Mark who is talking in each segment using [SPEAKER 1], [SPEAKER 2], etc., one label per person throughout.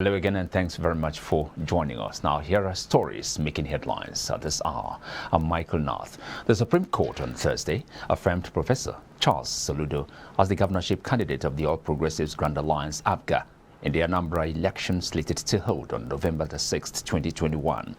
[SPEAKER 1] Hello again, and thanks very much for joining us. Now, here are stories making headlines at this hour. I'm Michael Nath. The Supreme Court on Thursday affirmed Professor Charles Soludo as the governorship candidate of the All Progressives Grand Alliance (APGA) in the Anambra election slated to hold on November the 6th, 2021.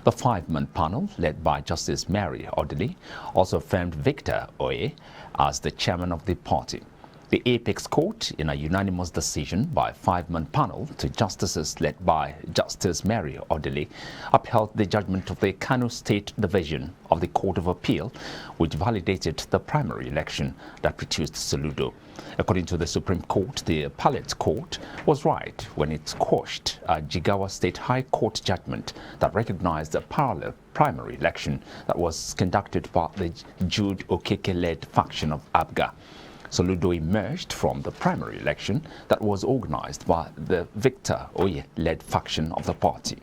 [SPEAKER 1] The five-man panel, led by Justice Mary Odili, also affirmed Victor Oye as the chairman of the party. The Apex Court, in a unanimous decision by five-man panel to justices led by Justice Mary Odili, upheld the judgment of the Kano State Division of the Court of Appeal, which validated the primary election that produced Soludo. According to the Supreme Court, the Appellate Court was right when it quashed a Jigawa State High Court judgment that recognized a parallel primary election that was conducted by the Jude Okeke-led faction of APGA. Soludo emerged from the primary election that was organized by the Victor Oye-led faction of the party.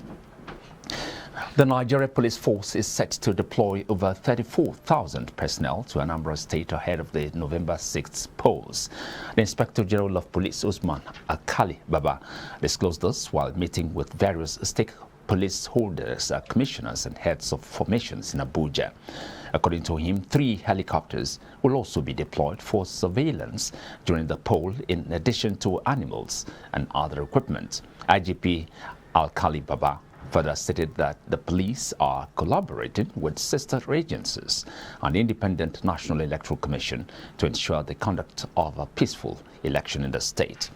[SPEAKER 1] The Nigeria Police Force is set to deploy over 34,000 personnel to Anambra State ahead of the November 6th polls. The Inspector General of Police, Usman Akali Baba, disclosed this while meeting with various police holders, commissioners and heads of formations in Abuja. According to him, 3 helicopters will also be deployed for surveillance during the poll, in addition to animals and other equipment. IGP Alkali Baba further stated that the police are collaborating with sister agencies and the Independent National Electoral Commission to ensure the conduct of a peaceful election in the state.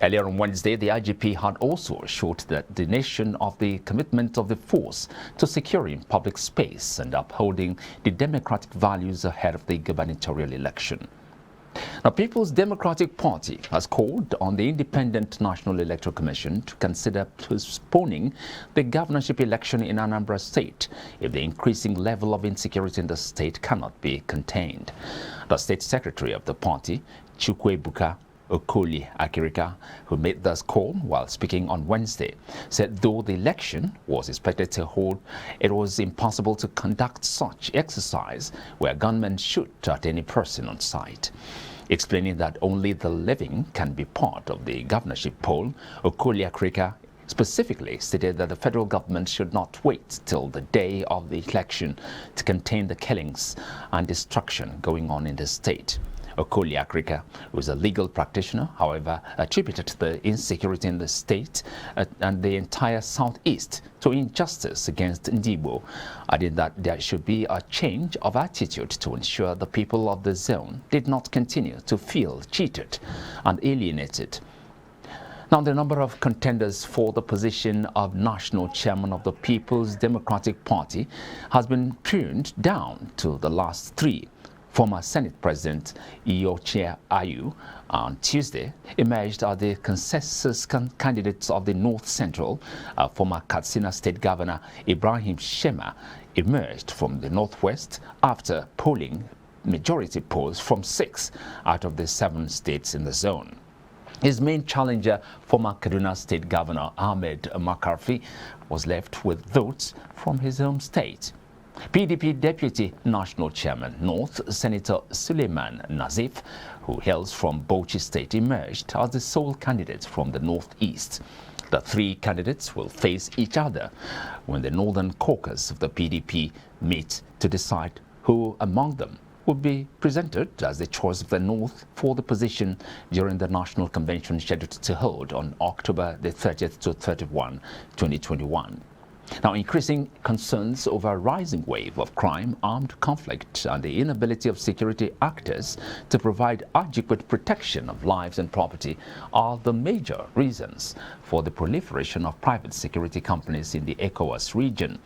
[SPEAKER 1] Earlier on Wednesday, the IGP had also assured that the nation of the commitment of the force to securing public space and upholding the democratic values ahead of the gubernatorial election. Now, People's Democratic Party has called on the Independent National Electoral Commission to consider postponing the governorship election in Anambra State if the increasing level of insecurity in the state cannot be contained. The State Secretary of the party, Chukwuebuka Okoli Akirika, who made this call while speaking on Wednesday, said though the election was expected to hold, it was impossible to conduct such exercise where gunmen shoot at any person on site. Explaining that only the living can be part of the governorship poll, Okoli Akirika specifically stated that the federal government should not wait till the day of the election to contain the killings and destruction going on in the state. Okoli Akirika, who is a legal practitioner, however, attributed the insecurity in the state and the entire southeast to injustice against Ndibo, adding that there should be a change of attitude to ensure the people of the zone did not continue to feel cheated and alienated. Now, the number of contenders for the position of national chairman of the People's Democratic Party has been pruned down to the last 3. Former Senate President Iyochie Ayu on Tuesday emerged as the consensus candidates of the North Central. Former Katsina State Governor Ibrahim Shema emerged from the Northwest after polling majority polls from 6 out of the 7 states in the zone. His main challenger, former Kaduna State Governor Ahmed McCarthy, was left with votes from his home state. PDP Deputy National Chairman North, Senator Suleiman Nazif, who hails from Bauchi State, emerged as the sole candidate from the Northeast. The 3 candidates will face each other when the Northern Caucus of the PDP meet to decide who among them will be presented as the choice of the North for the position during the National Convention scheduled to hold on October the 30th to 31, 2021. Now, increasing concerns over a rising wave of crime, armed conflict, and the inability of security actors to provide adequate protection of lives and property are the major reasons for the proliferation of private security companies in the ECOWAS region.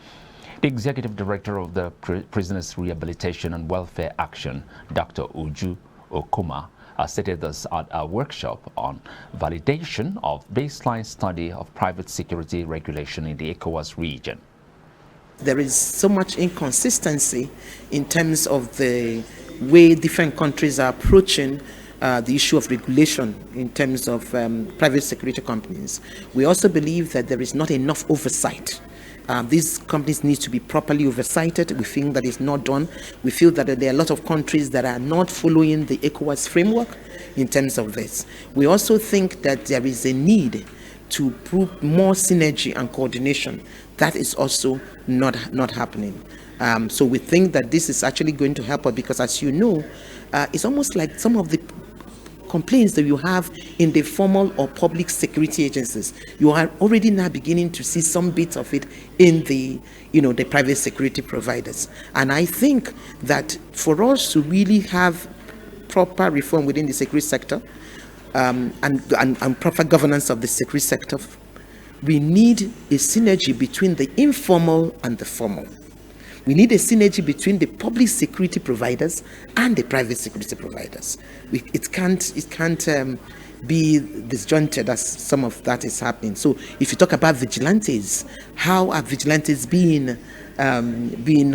[SPEAKER 1] The Executive Director of the Prisoners Rehabilitation and Welfare Action, Dr. Uju Okuma, stated this at a workshop on validation of baseline study of private security regulation in the ECOWAS region.
[SPEAKER 2] There is so much inconsistency in terms of the way different countries are approaching the issue of regulation in terms of private security companies. We also believe that there is not enough oversight. These companies need to be properly oversighted. We think that it's not done. We feel that there are a lot of countries that are not following the ECOWAS framework in terms of this. We also think that there is a need to prove more synergy and coordination. That is also not happening. So we think that this is actually going to help us because, as you know, it's almost like some of the complaints that you have in the formal or public security agencies, you are already now beginning to see some bits of it in the the private security providers. And I think that for us to really have proper reform within the security sector and proper governance of the security sector, we need a synergy between the informal and the formal. We need a synergy between the public security providers and the private security providers. It can't be disjointed as some of that is happening. So if you talk about vigilantes, how are vigilantes being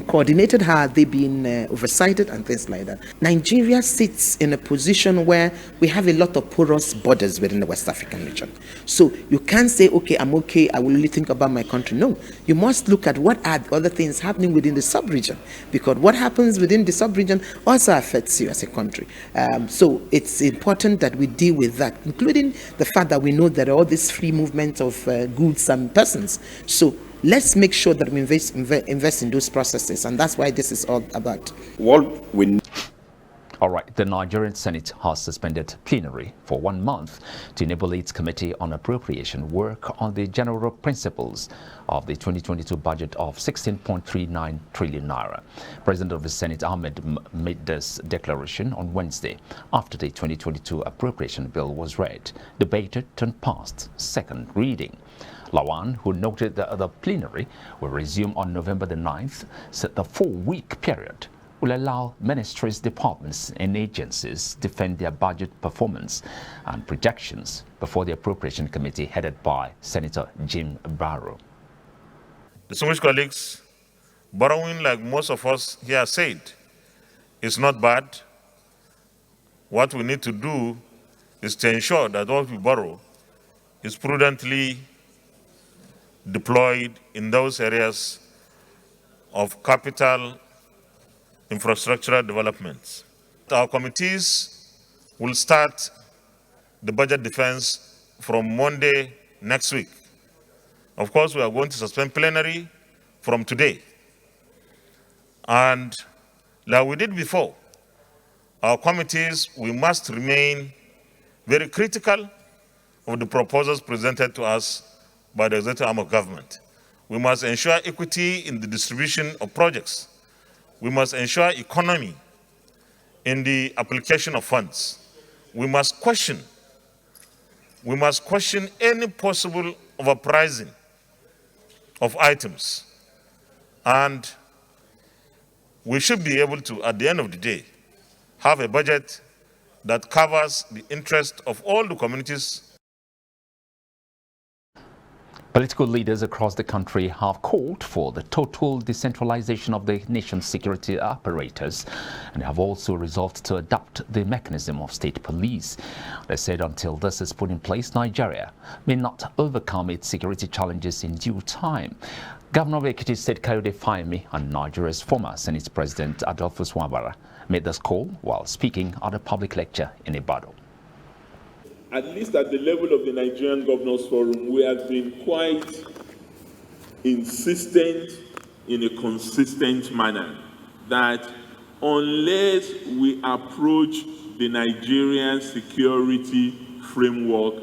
[SPEAKER 2] coordinated? How are they being oversighted and things like that? Nigeria sits in a position where we have a lot of porous borders within the West African region. So you can't say, okay, I'm okay, I will only think about my country. No, you must look at what are the other things happening within the sub-region, because what happens within the sub-region also affects you as a country. So it's important that we deal with that, including the fact that we know that all this free movement of goods and persons. So let's make sure that we invest in those processes, and that's why this is all about.
[SPEAKER 1] All right, the Nigerian Senate has suspended plenary for 1 month to enable its Committee on Appropriation work on the general principles of the 2022 budget of 16.39 trillion naira. President of the Senate, Ahmed, made this declaration on Wednesday after the 2022 appropriation bill was read, debated, and passed second reading. Lawan, who noted that the plenary will resume on November the 9th, said the 4-week period will allow ministries, departments, and agencies defend their budget performance and projections before the Appropriation Committee headed by Senator Jim Barrow.
[SPEAKER 3] Distinguished colleagues, borrowing, like most of us here said, is not bad. What we need to do is to ensure that what we borrow is prudently deployed in those areas of capital infrastructural developments. Our committees will start the budget defense from Monday next week. Of course, we are going to suspend plenary from today. And like we did before, our committees, we must remain very critical of the proposals presented to us by the executive arm of government. We must ensure equity in the distribution of projects. We must ensure economy in the application of funds. We must question any possible overpricing of items. And we should be able to, at the end of the day, have a budget that covers the interest of all the communities.
[SPEAKER 1] Political leaders across the country have called for the total decentralization of the nation's security apparatus and have also resolved to adopt the mechanism of state police. They said until this is put in place, Nigeria may not overcome its security challenges in due time. Governor of Ekiti State Kayode Fayemi and Nigeria's former Senate President Adolphus Wabara made this call while speaking at a public lecture in Ibadan.
[SPEAKER 4] At least at the level of the Nigerian Governors Forum, we have been quite insistent in a consistent manner that unless we approach the Nigerian security framework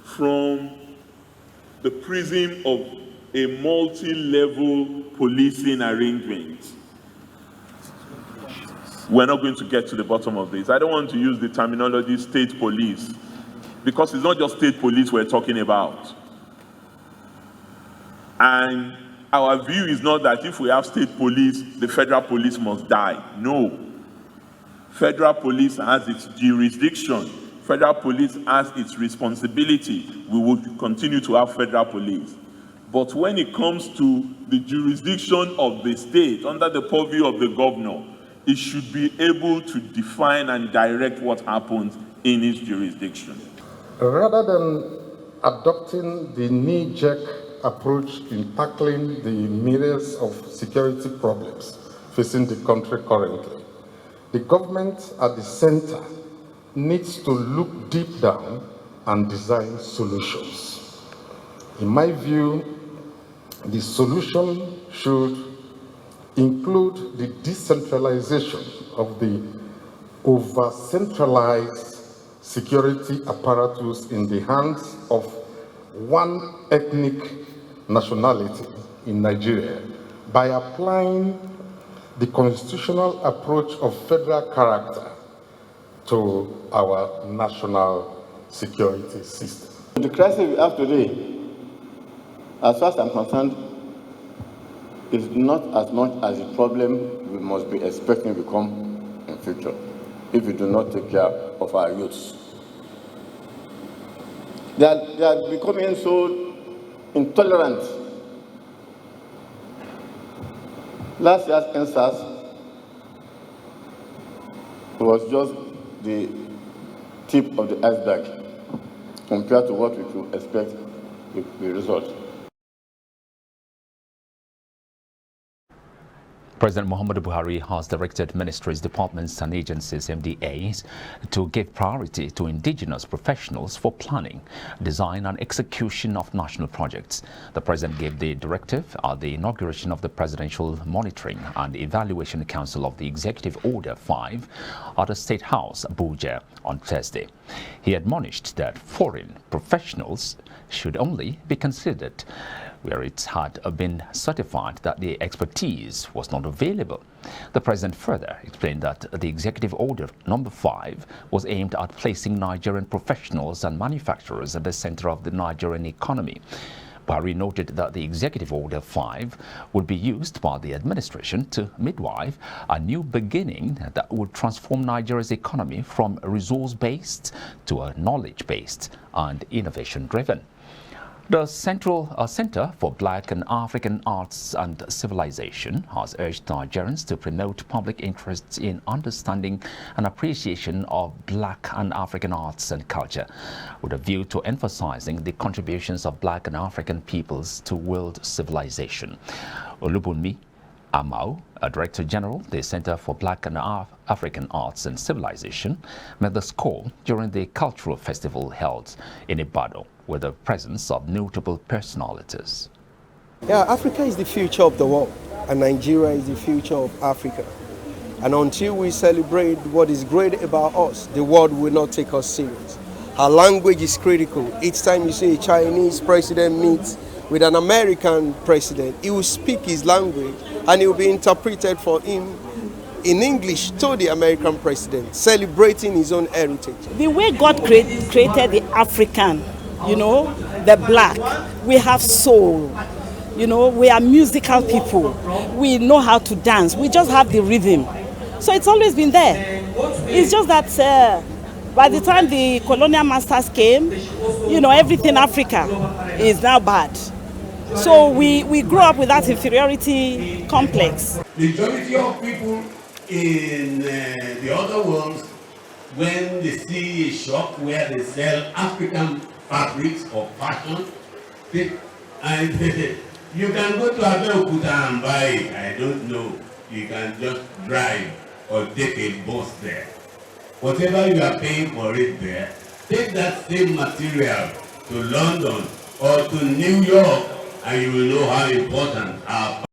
[SPEAKER 4] from the prism of a multi-level policing arrangement, we're not going to get to the bottom of this. I don't want to use the terminology state police, because it's not just state police we're talking about. And our view is not that if we have state police, the federal police must die. No. Federal police has its jurisdiction. Federal police has its responsibility. We will continue to have federal police. But when it comes to the jurisdiction of the state, under the purview of the governor, it should be able to define and direct what happens in its jurisdiction.
[SPEAKER 5] Rather than adopting the knee-jerk approach in tackling the myriads of security problems facing the country currently, the government at the center needs to look deep down and design solutions. In my view, the solution should include the decentralization of the over-centralized security apparatus in the hands of one ethnic nationality in Nigeria by applying the constitutional approach of federal character to our national security system.
[SPEAKER 6] The crisis we have today, as far as I'm concerned, is not as much as a problem we must be expecting to become in future if we do not take care of our youths. They are becoming so intolerant. Last year's NSAS was just the tip of the iceberg compared to what we could expect the result.
[SPEAKER 1] President Muhammadu Buhari has directed ministries, departments and agencies, MDAs, to give priority to indigenous professionals for planning, design and execution of national projects. The president gave the directive at the inauguration of the Presidential Monitoring and Evaluation Council of the Executive Order 5 at the State House, Abuja, on Thursday. He admonished that foreign professionals should only be considered where it had been certified that the expertise was not available. The president further explained that the Executive Order number 5 was aimed at placing Nigerian professionals and manufacturers at the center of the Nigerian economy. Buhari noted that the Executive Order 5 would be used by the administration to midwife a new beginning that would transform Nigeria's economy from resource-based to a knowledge-based and innovation-driven. The Center for Black and African Arts and Civilization has urged Nigerians to promote public interests in understanding and appreciation of Black and African arts and culture, with a view to emphasizing the contributions of Black and African peoples to world civilization. Olubunmi Amau, a Director General, the Center for Black and African Arts and Civilization, made this call during the cultural festival held in Ibadan, with the presence of notable personalities.
[SPEAKER 7] Yeah, Africa is the future of the world, and Nigeria is the future of Africa. And until we celebrate what is great about us, the world will not take us serious. Our language is critical. Each time you see a Chinese president meets with an American president, he will speak his language and it will be interpreted for him in English to the American president, celebrating his own heritage.
[SPEAKER 8] The way God created the African, the black, we have soul, we are musical people, we know how to dance, we just have the rhythm. So it's always been there. It's just that by the time the colonial masters came, everything Africa is now bad. So we grew up with that inferiority complex.
[SPEAKER 9] The majority of people in the other world, when they see a shop where they sell African fabrics or fashion, and you can go to Abeokuta and buy it. I don't know. You can just drive or take a bus there. Whatever you are paying for it there, take that same material to London or to New York, and you will know how important our